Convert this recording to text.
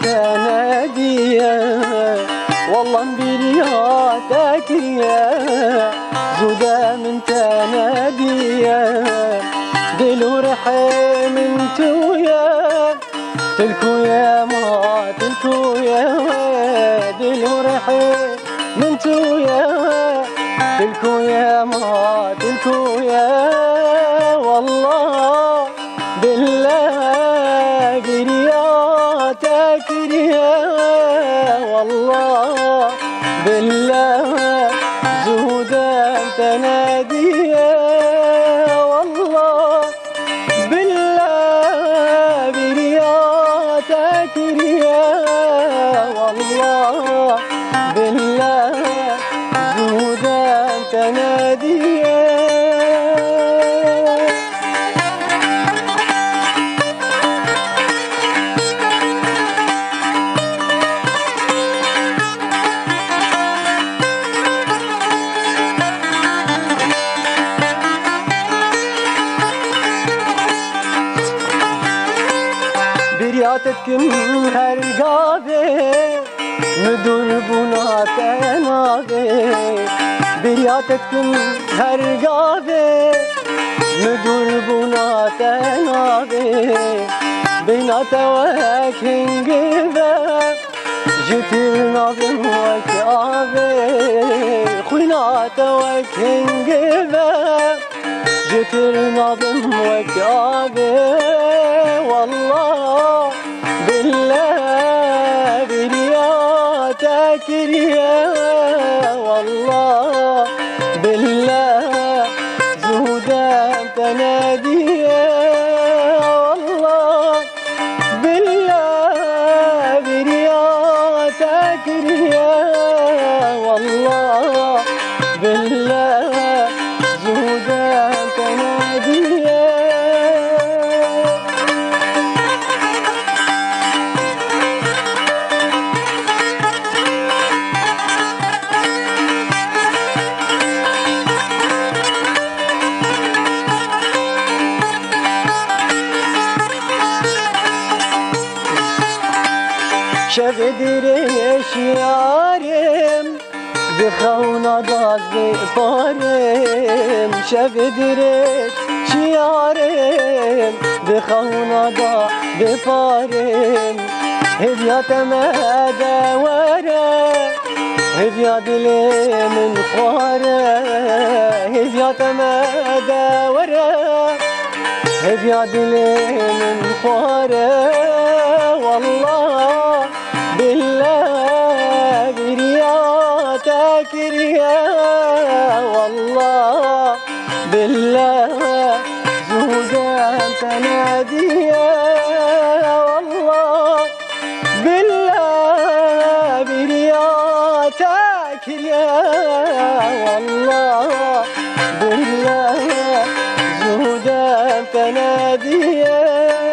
تنادية والله برياتك يا زودا من تنادية دلو رحي من تويا تلكو يا ما تلكو يا دلو رحي من تويا تلكو يا ما تلكو يا والله بالله برياتك يا والله بالله زودا تنادية والله بالله برياتك يا والله بالله زودا تنادية. برياتكم هرقابي ندور بنا تنابي برياتكم هرقابي ندور بنا تنابي بنا توك هنقبا جتر نظم وكابي خوينا توك هنقبا جتر نظم وكابي والله بالله برياتك يا والله بالله زودا تنادية والله بالله برياتك يا والله بالله زودا تنادية. شفدريش يارم بخونا ضاز بفارم شفدريش يارم بخونا ضاز بفارم هبيات ماذا ورا هبيات لي من خوارا هبيات ماذا ورا هبيات لي من خوارا والله بالله برياتك يا والله بالله زودا تنادية والله بالله برياتك يا والله بالله زودا تنادية.